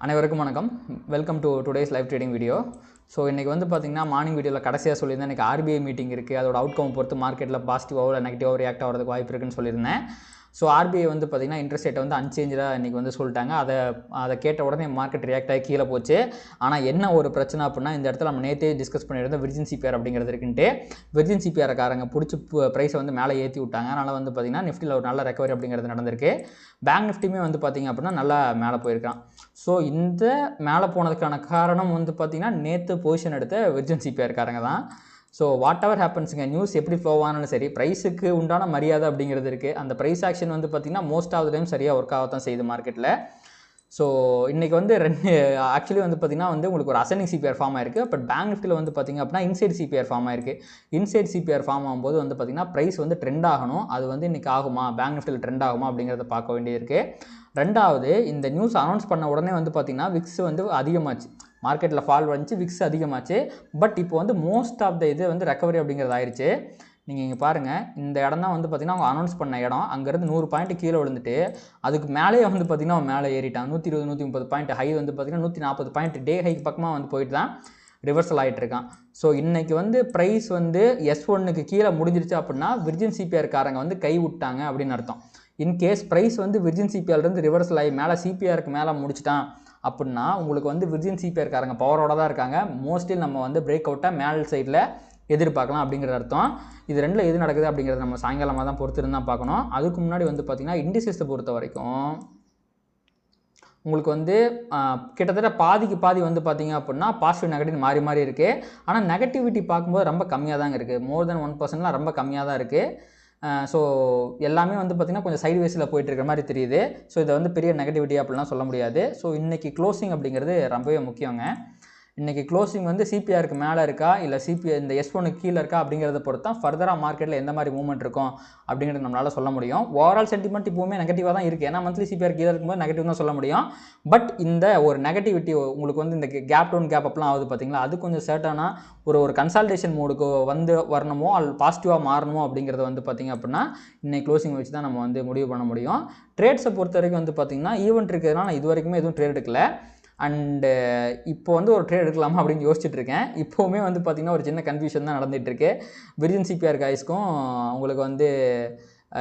அனைவருக்கும் வணக்கம். Welcome to today's live trading video. So இன்றைக்கி வந்து பார்த்திங்கன்னா மார்னிங் வீடியோவில் கடைசியாக சொல்லியிருந்தேன். இன்றைக்கி ஆர்பிஐ மீட்டிங் இருக்குது. அதோட அவுட்கம் பொறுத்து மார்க்கெட்டில் பாசிட்டிவாக இல்லை நெகட்டிவாக ரியாக்ட் ஆகிறதுக்கு வாய்ப்பு இருக்குன்னு சொல்லியிருந்தேன். ஸோ ஆர்பிஐ வந்து பார்த்திங்கன்னா இன்ட்ரெஸ்ட் ரேட்டை வந்து அன்சேஞ்சாக இன்றைக்கி வந்து சொல்லிட்டாங்க. அதை கேட்ட உடனே மார்க்கெட் ரியாக்ட் ஆகி கீழே போச்சு. ஆனால் என்ன ஒரு பிரச்சனை அப்படின்னா, இந்த இடத்துல நம்ம நேற்றே டிஸ்கஸ் பண்ணியிருந்தோம் விர்ஜின் சிபிஆர் அப்படிங்கிறது இருக்குன்ட்டு. விர்ஜின் சிபிஆர்காரங்க பிடிச்சி ப்ரைஸை வந்து மேலே ஏற்றி விட்டாங்க. அதனால் வந்து பார்த்திங்கன்னா நிஃப்டியில் ஒரு நல்ல ரெக்கவரி அப்படிங்கிறது நடந்திருக்கு. பேங்க் நிஃப்டியுமே வந்து பார்த்திங்க அப்படின்னா நல்லா மேலே போயிருக்கான். ஸோ இந்த மேலே போனதுக்கான காரணம் வந்து பார்த்திங்கன்னா நேற்று பொசிஷன் எடுத்த விர்ஜின் சிபிஆர்காரங்க தான். ஸோ வாட் எவர் ஹேப்பன்ஸுங்க, நியூஸ் எப்படி ஃப்ளோ ஆனாலும் சரி, ப்ரைஸுக்கு உண்டான மரியாதை அப்படிங்கிறது இருக்குது. அந்த ப்ரைஸ் ஆக்ஷன் வந்து பார்த்திங்கன்னா மோஸ்ட் ஆஃப் த டைம் சரியாக ஒர்க் ஆகத்தான் செய்யுது மார்க்கெட்டில். ஸோ இன்றைக்கி வந்து ஆக்சுவலி வந்து பார்த்திங்கன்னா வந்து உங்களுக்கு ஒரு அசனிங் சிபிஆர் ஃபார்ம் ஆயிருக்கு. பட் பேங்க் நிஃப்டியில் வந்து பார்த்திங்க அப்படின்னா இன்சைட் சிபிஆர் ஃபார்ம் ஆயிருக்கு. இன்சைட் சிபிஆர் ஃபார்ம் ஆகும்போது வந்து பார்த்திங்கன்னா ப்ரைஸ் வந்து ட்ரெண்ட் ஆகணும். அது வந்து இன்றைக்கி ஆகுமா, பேங்க் நிஃப்டியில் ட்ரெண்ட் ஆகுமா அப்படிங்கிறத பார்க்க வேண்டியிருக்கு. ரெண்டாவது, இந்த நியூஸ் அனௌன்ஸ் பண்ண உடனே வந்து பார்த்திங்கன்னா விக்ஸ் வந்து அதிகமாச்சு. மார்க்கெட்டில் ஃபால் வந்துச்சு, விக்ஸ் அதிகமாச்சு. பட் இப்போ வந்து மோஸ்ட் ஆஃப் த இது வந்து ரெக்கவரி அப்படிங்கிறது ஆயிடுச்சு. நீங்கள் இங்கே பாருங்கள், இந்த இடம் தான் வந்து பார்த்திங்கன்னா அவங்க அனௌன்ஸ் பண்ண இடம். அங்கேருந்து 100 பாயிண்ட் கீழே விழுந்துட்டு அதுக்கு மேலேயே வந்து பார்த்திங்கன்னா அவன் மேலே ஏறிட்டான். 120 130 பாயிண்ட் ஹை வந்து பார்த்திங்கன்னா 140 பாயிண்ட் டே ஹைக்கு பக்கமாக வந்து போயிட்டு தான் ரிவர்சல் ஆகிட்டு இருக்கான். ஸோ இன்றைக்கி வந்து ப்ரைஸ் வந்து S1க்கு கீழே முடிஞ்சிருச்சு அப்படின்னா விர்ஜின் சிபிஆர்காரங்க வந்து கை விட்டாங்க அப்படின்னு அர்த்தம். இன்கேஸ் ப்ரைஸ் வந்து விர்ஜின் சிபிஆர்லேருந்து ரிவர்சல் ஆகி மேலே சிபிஆருக்கு மேலே முடிச்சிட்டான் அப்படின்னா உங்களுக்கு வந்து விர்ஜின் சிபிஆர்காரங்க பவரோட தான் இருக்காங்க. மோஸ்ட்லி நம்ம வந்து பிரேக் அவுட்டாக மேல் சைடில் எதிர்பார்க்கலாம் அப்படிங்கிற அர்த்தம். இது ரெண்டில் எது நடக்குது அப்படிங்கிறத நம்ம சாயங்காலமாக தான் பொறுத்து இருந்தால் பார்க்கணும். அதுக்கு முன்னாடி வந்து பார்த்திங்கன்னா இண்டிசஸை பொறுத்த வரைக்கும் உங்களுக்கு வந்து கிட்டத்தட்ட பாதிக்கு பாதி வந்து பார்த்திங்க அப்படின்னா பாசிட்டிவ் நெகட்டிவ் மாறி மாறி இருக்குது. ஆனால் நெகட்டிவிட்டி பார்க்கும்போது ரொம்ப கம்மியாக தாங்க இருக்குது. மோர் தென் 1% ரொம்ப கம்மியாக தான் இருக்குது. ஸோ எல்லாமே வந்து பார்த்திங்கன்னா கொஞ்சம் சைடு வேஸில் போயிட்டு இருக்கிற மாதிரி தெரியுது. ஸோ இதை வந்து பெரிய நெகட்டிவிட்டி அப்படிலாம் சொல்ல முடியாது. ஸோ இன்றைக்கி க்ளோசிங் அப்படிங்கிறது ரொம்பவே முக்கியங்க. இன்றைக்கி க்ளோசிங் வந்து சிபிஆருக்கு மேலே இருக்கா இல்லை இந்த S1க்கு கீழே இருக்கா அப்படிங்கிறத பொறுத்து தான் ஃபர்தராக மார்க்கெட்டில் எந்த மாதிரி மூவ்மெண்ட் இருக்கும் அப்படிங்கிறது நம்மளால் சொல்ல முடியும். ஓவரால் சென்டிமெண்ட் இப்போவுமே நெகட்டிவாக தான் இருக்குது. ஏன்னா மந்த்லி சிபிஆர் கீழே இருக்கும்போது நெகட்டிவ் தான் சொல்ல முடியும். பட் இந்த ஒரு நெகட்டிவிட்டி உங்களுக்கு வந்து இந்த கேப் டவுன் கேப் அப்லாம் ஆகுது பார்த்திங்களா, அது கொஞ்சம் சர்ட்டானாக ஒரு கன்சால்டேஷன் மோடுக்கு வந்து வரணுமோ அல்லது பாசிட்டிவாக மாறணுமோ அப்படிங்கிறத வந்து பார்த்திங்க அப்படின்னா இன்னைக்கு க்ளோசிங் வச்சு தான் நம்ம வந்து முடிவு பண்ண முடியும். ட்ரேட்ஸை பொறுத்த வரைக்கும் வந்து பார்த்திங்கன்னா ஈவெண்ட் இருக்கிறதுனால நான் இது வரைக்குமே எதுவும் ட்ரேட் எடுக்கல. அண்டு இப்போ வந்து ஒரு ட்ரேட் எடுக்கலாமா அப்படின்னு யோசிச்சுட்டு இருக்கேன். இப்போவுமே வந்து பார்த்திங்கன்னா ஒரு சின்ன கன்ஃபியூஷன் தான் நடந்துகிட்ருக்கு. விர்ஜின் சிபிஆர் காய்ஸ்க்கும் உங்களுக்கு வந்து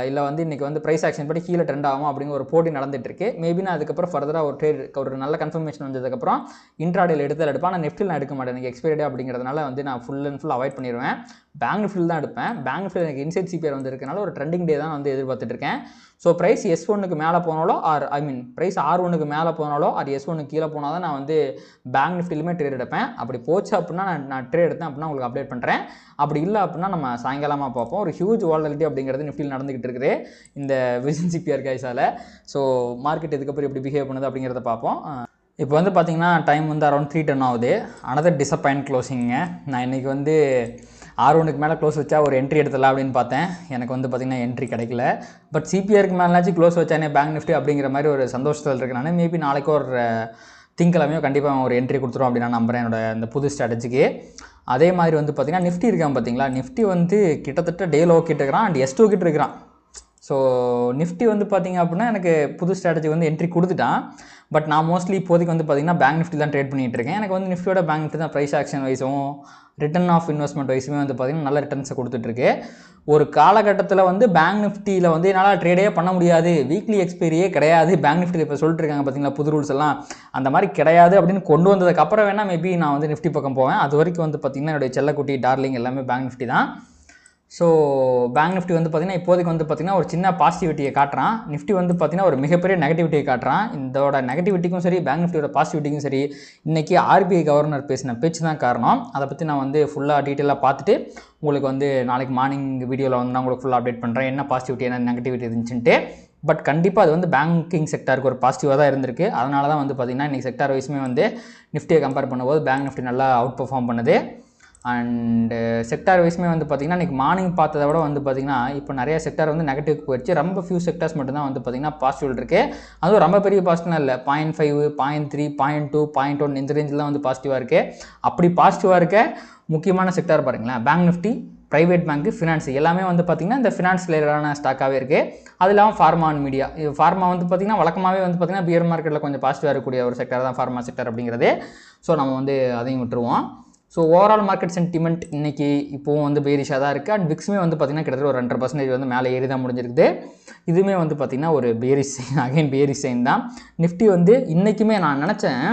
இல்லை வந்து இன்றைக்கி வந்து ப்ரைஸ் ஆக்ஷன் படி கீழே ட்ரெண்ட் ஆகும் அப்படிங்கிற ஒரு போட்டி நடந்துகிட்ருக்கு. மேபி நான் அதுக்கப்புறம் ஃபர்தராக ஒரு ட்ரேட் ஒரு நல்ல கன்ஃபர்மேஷன் வந்ததுக்கப்புறம் இன்ட்ராடேயில் எடுப்பேன். ஆனால் நெஃப்டில் நான் எடுக்க மாட்டேன். எனக்கு எக்ஸ்பைரி டே அப்படிங்கிறதுனால வந்து நான் ஃபுல் அண்ட் ஃபுல் அவாய்ட் பண்ணிடுவேன். பேங்க் நிஃப்டியில் தான் எடுப்பேன். பேங்க் நிஃப்டியில் எனக்கு இன்சைட் சிபிஆர் வந்து இருக்கனால ஒரு ட்ரெண்டிங் டே தான் வந்து எதிர்பார்த்துட்ருக்கேன். ஸோ ப்ரைஸ் S1க்கு மேலே போனாலோ ப்ரைஸ் R1க்கு மேலே போனாலோ S1க்கு கீழே போனால் தான் நான் வந்து பேங்க் நிஃப்டிலுமே ட்ரேட் எடுப்பேன். அப்படி போச்சு அப்படின்னா நான் ட்ரேட் எடுத்தேன் அப்படின்னா உங்களுக்கு அப்டேட் பண்ணுறேன். அப்படி இல்லை அப்படின்னா நம்ம சாயங்காலமாக பார்ப்போம். ஒரு ஹியூஜ் வாலட்டிலிட்டி அப்படிங்கிறது நிஃப்டியில் நடந்துகிட்டு இருக்குது இந்த விர்ஜின் சிபிஆர் காய்ஸால். ஸோ மார்க்கெட் இதுக்கப்புறம் எப்படி பிஹேவ் பண்ணுது அப்படிங்கிறத பார்ப்போம். இப்போ வந்து பார்த்திங்கன்னா டைம் வந்து அரௌண்ட் 3:10 ஆகுது. அனதர் டிசப்பாயிண்ட் க்ளோசிங்க. நான் இன்றைக்கி வந்து R1க்கு மேலே க்ளோஸ் வச்சா ஒரு என்ட்ரி எடுத்துடலாம் அப்படின்னு பார்த்தேன். எனக்கு வந்து பார்த்திங்கன்னா என்ட்ரி கிடைக்கல. பட் சிபிஆருக்கு மேலேனாச்சும் க்ளோஸ் வச்சானே பேங்க் நிஃப்டி அப்படிங்கிற மாதிரி ஒரு சந்தோஷத்தில் இருக்கு. நான் மேபி நாளைக்கு ஒரு திங்கக்கிழமையோ கண்டிப்பாக ஒரு என்ட்ரி கொடுத்துரும் அப்படின்னு நான் நம்புகிறேன் என்னோட இந்த புது ஸ்ட்ராட்டஜிக்கு. அதே மாதிரி வந்து பார்த்திங்கன்னா நிஃப்டி இருக்கான் பார்த்திங்களா, நிஃப்டி வந்து கிட்டத்தட்ட டே லோ கிட்ட இருக்கிறான் அண்ட் S2 கிட்ட இருக்கிறான். ஸோ நிஃப்டி வந்து பார்த்திங்க அப்படின்னா எனக்கு புது ஸ்ட்ராட்டஜி வந்து என்ட்ரி கொடுத்துட்டான். பட் நான் மோஸ்ட்லி இப்போதைக்கு வந்து பார்த்திங்கன்னா பேங்க் நிஃப்டி தான் ட்ரேட் பண்ணிகிட்டு இருக்கேன். எனக்கு வந்து நிஃப்டியோட பேங்க் நிஃப்டி தான் ப்ரைஸ் ஆக்ஷன் வைஸும் ரிட்டர்ன் ஆஃப் இன்வெஸ்ட்மெண்ட் வைஸுமே வந்து பார்த்திங்கன்னா நல்ல ரிட்டர்ன்ஸை கொடுத்துட்ருக்கு. ஒரு காலகட்டத்தில் வந்து பேங்க் நிஃப்டியில் வந்து என்னால் ட்ரேடே பண்ண முடியாது, வீக்லி எக்ஸ்பைரியே கிடையாது பேங்க் நிஃப்டியில் இப்போ சொல்லிட்டு இருக்காங்க பார்த்திங்களா புது ரூல்ஸ் எல்லாம், அந்த மாதிரி கிடையாது அப்படின்னு கொண்டு வந்ததுக்கப்புறம் வேணால் மேபி நான் வந்து நிஃப்டி பக்கம் போவேன். அது வரைக்கும் வந்து பார்த்திங்கன்னா என்னுடைய செல்லக்குட்டி டார்லிங் எல்லாமே பேங்க் நிஃப்டி தான். ஸோ பேங்க் நிஃப்டி வந்து பார்த்திங்கன்னா இப்போதைக்கு வந்து பார்த்திங்கன்னா ஒரு சின்ன பாசிட்டிவிட்டியை காட்டுறான். நிஃப்டி வந்து பார்த்திங்கன்னா ஒரு மிகப்பெரிய நெகட்டிவிட்டியை காட்டுறான். இதோட நெகட்டிவிட்டிக்கும் சரி பேங்க் நிஃப்டியோட பாசிட்டிவிட்டிக்கும் சரி இன்றைக்கி ஆர்பிஐ கவர்னர் பேசின பேச்சு தான் காரணம். அதை பற்றி நான் வந்து ஃபுல்லாக டீட்டெயிலாக பார்த்துட்டு உங்களுக்கு வந்து நாளைக்கு மார்னிங் வீடியோவில் வந்து நான் உங்களுக்கு ஃபுல்லாக அப்டேட் பண்ணுறேன் என்ன பாசிட்டிவிட்டி என்ன நெகட்டிவிட்டி இருந்துச்சுன்ட்டு. பட் கண்டிப்பாக அது வந்து பேங்கிங் செக்டாருக்கு ஒரு பாசிட்டிவாக தான் இருந்திருக்கு. அதனால தான் வந்து பார்த்திங்கன்னா இன்றைக்கி செக்டார் வைஸுமே வந்து நிஃப்டியை கம்பேர் பண்ணும்போது பேங்க் நிஃப்டி நல்லா அவுட் பெர்ஃபார்ம் பண்ணுது. அண்டு செக்டார் வைஸுமே வந்து பார்த்திங்கன்னா இன்றைக்கி மார்னிங் பார்த்ததை விட வந்து பார்த்திங்கன்னா இப்போ நிறைய செக்டார் வந்து நெகட்டிவ்க்கு போயிடுச்சு. ரொம்ப ஃபியூ செக்டார்ஸ் மட்டும்தான் வந்து பார்த்திங்கன்னா பாசிட்டிவ் இருக்குது. அதுவும் ரொம்ப பெரிய பாசிட்டிவ்லாம் இல்லை. 0.5 0.3 0.2 0.1 இந்த ரேஞ்சில் தான் வந்து பாசிட்டிவாக இருக்குது. அப்படி பாசிட்டிவாக இருக்க முக்கியமான செக்டார் பாருங்களேன், பேங்க் நிஃப்டி ப்ரைவேட் பேங்க்கு, ஃபினான்ஸ் எல்லாமே வந்து பார்த்திங்கன்னா இந்த ஃபினான்ஸ் ரிலேட்டடான ஸ்டாக்காகவே இருக்குது. அது இல்லாமல் ஃபார்மா அண்ட் மீடியா. ஃபார்மா வந்து பார்த்திங்கன்னா வழக்கமாகவே வந்து பார்த்திங்கன்னா பியர் மார்க்கெட்டில் கொஞ்சம் பாசிட்டிவாக இருக்கக்கூடிய ஒரு செக்டர் தான் ஃபார்மா செக்டர் அப்படிங்கிறது. ஸோ நம்ம வந்து அதையும் விட்டுருவோம். ஸோ ஓவரால் மார்க்கெட் சென்டிமெண்ட் இன்றைக்கி இப்போவும் வந்து பேரிஷாக தான் இருக்குது. அண்ட் விக்ஸுமே வந்து பார்த்திங்கன்னா கிட்டத்தட்ட ஒரு 2% வந்து மேலே ஏறி தான் முடிஞ்சிருக்குது. இதுவுமே வந்து பார்த்திங்கன்னா ஒரு bearish sign, again bearish sign தான். நிஃப்டி வந்து இன்றைக்குமே நான் நினச்சேன்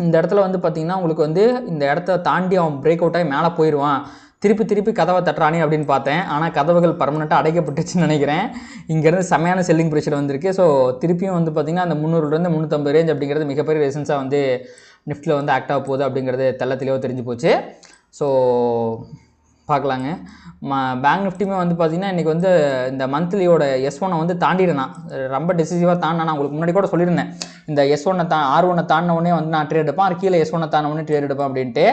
இந்த இடத்துல வந்து பார்த்திங்கன்னா உங்களுக்கு வந்து இந்த இடத்த தாண்டி அவன் பிரேக் அவுட் ஆகி மேலே போயிடுவான், திருப்பி கதவை தட்டுறானே அப்படின்னு பார்த்தேன். ஆனால் கதவுகள் பர்மனெண்ட்டாக அடைக்கப்பட்டுச்சுன்னு நினைக்கிறேன். இங்கேருந்து செம்மையான செல்லிங் ப்ரெஷர் வந்திருக்கு. ஸோ திருப்பியும் வந்து பார்த்திங்கன்னா அந்த 300லேருந்து 350 ரேஞ்ச் அப்படிங்கிறது மிகப்பெரிய ரெசன்ஸாக வந்து நிஃப்டியில் வந்து ஆக்ட் ஆக போகுது அப்படிங்கிறது தெளிவாக தெரிஞ்சு போச்சு. ஸோ பார்க்கலாங்க. பேங்க் நிஃப்டியுமே வந்து பார்த்திங்கன்னா இன்றைக்கி வந்து இந்த மந்த்லியோட S1 வந்து தாண்டிடுனான், ரொம்ப டெசிசிவாக தாண்டினா. நான் உங்களுக்கு முன்னாடி கூட சொல்லியிருந்தேன், இந்த S1 R1 தாண்டின உடனே வந்து நான் ட்ரேட் எடுப்பேன், கீழே S1 தாண்டின உடனே ட்ரேட் எடுப்பேன் அப்படின்ட்டு.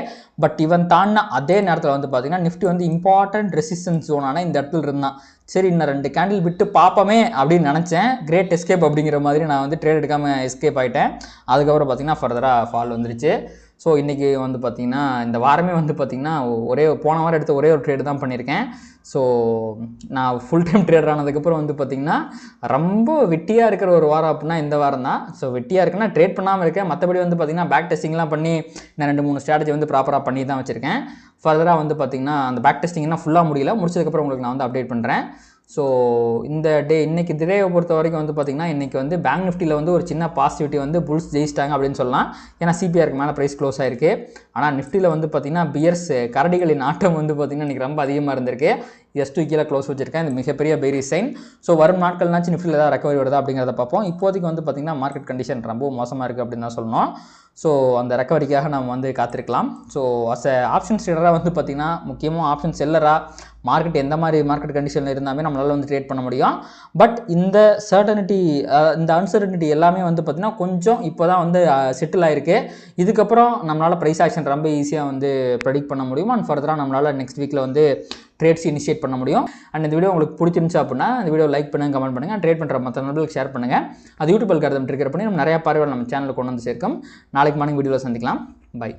பட் இவன் தாண்டின அதே நேரத்தில் வந்து பார்த்திங்கன்னா நிஃப்டி வந்து இம்பார்ட்டன்ட் ரெசிஸ்டன்ஸ் ஜோனான இந்த இடத்துல இருந்தான். சரி இன்னும் 2 கேண்டில் விட்டு பார்ப்போமே அப்படின்னு நினச்சேன். கிரேட் எஸ்கேப் அப்படிங்கிற மாதிரி நான் வந்து ட்ரேட் எடுக்காமல் எஸ்கேப் ஆகிட்டேன். அதுக்கப்புறம் பார்த்திங்கன்னா ஃபர்தராக ஃபால் வந்துருச்சு. ஸோ இன்றைக்கி வந்து பார்த்திங்கன்னா இந்த வாரமே வந்து பார்த்திங்கன்னா போன வாரம் எடுத்த ஒரே ஒரு ட்ரேடு தான் பண்ணியிருக்கேன். ஸோ நான் ஃபுல் டைம் ட்ரேடர் ஆனதுக்கப்புறம் வந்து பார்த்திங்கன்னா ரொம்ப வெட்டியாக இருக்கிற ஒரு வாரம் அப்படின்னா இந்த வாரம் தான். ஸோ வெட்டியாக இருக்குன்னா ட்ரேட் பண்ணாமல் இருக்கேன். மற்றபடி வந்து பார்த்திங்கன்னா பேக் டெஸ்டிங்லாம் பண்ணி நான் 2-3 ஸ்ட்ராட்டஜி வந்து ப்ராப்பராக பண்ணி தான் வச்சுருக்கேன். ஃபர்தராக வந்து பார்த்திங்கன்னா அந்த பேக் டெஸ்டிங்னா ஃபுல்லாக முடியல, முடிச்சதுக்கப்புறம் உங்களுக்கு நான் வந்து அப்டேட் பண்ணுறேன். ஸோ இந்த இன்றைக்கி திரையை பொறுத்த வரைக்கும் வந்து பார்த்திங்கன்னா இன்றைக்கி வந்து பேங்க் நிஃப்டியில் வந்து ஒரு சின்ன பாசிட்டிவிட்டி வந்து புல்ஸ் ஜெயிச்சிட்டாங்க அப்படின்னு சொல்லலாம். ஏன்னா சிபிஆருக்கு மேலே ப்ரைஸ் க்ளோஸ் ஆகிருக்கு. ஆனால் நிஃப்டியில் வந்து பார்த்திங்கன்னா பியர்ஸ் கரடிகளின் ஆட்டம் வந்து பார்த்திங்கன்னா இன்றைக்கி ரொம்ப அதிகமாக இருந்திருக்கு. S2 கீழே க்ளோஸ் வச்சிருக்கேன். இது மிகப்பெரிய பேரிஷ் சைன். ஸோ வரும் நாட்கள்னாச்சும் நிஃப்டியில் ஏதாவது ரெக்கவரி வருதா அப்படிங்கிறத பார்ப்போம். இப்போதைக்கு வந்து பார்த்திங்கன்னா மார்க்கெட் கண்டிஷன் ரொம்ப மோசமாக இருக்குது அப்படின்னு தான் சொல்லணும். ஸோ அந்த ரெக்கவரிக்காக நம்ம வந்து காத்திருக்கலாம். ஸோ ஆப்ஷன்ஸ் ட்ரேடராக வந்து பார்த்திங்கன்னா முக்கியமாக ஆப்ஷன் செல்லராக மார்க்கெட் எந்த மாதிரி மார்க்கெட் கண்டிஷனில் இருந்தாலுமே நம்மளால் வந்து ட்ரேட் பண்ண முடியும். பட் இந்த இந்த அன்சர்டனிட்டி எல்லாமே வந்து பார்த்திங்கன்னா கொஞ்சம் இப்போ தான் வந்து செட்டில் ஆகிருக்கு. இதுக்கப்புறம் நம்மளால் ப்ரைஸ் ஆக்ஷன் ரொம்ப ஈஸியாக வந்து ப்ரெடிக்ட் பண்ண முடியும். அண்ட் ஃபர்தராக நம்மளால் நெக்ஸ்ட் வீக்கில் வந்து ட்ரேட்ஸ் இனிஷியேட் பண்ண முடியும். அண்ட் இந்த வீடியோ உங்களுக்கு பிடிச்சிருந்துச்சு அப்படின்னா இந்த வீடியோ லைக் பண்ணுங்கள், கமெண்ட் பண்ணுங்கள், ட்ரேட் பண்ணுற மற்ற நண்பர்களுக்கு ஷேர் பண்ணுங்கள். அது யூடியூப் அல்காரிதம் ட்ரிகர் பண்ணி நம்ம நிறையா பார்வைகள் நம்ம சேனலுக்கு கொண்டு வந்து சேர்க்கும். நாளைக்கு மார்னிங் வீடியோவில் சந்திக்கலாம். பை.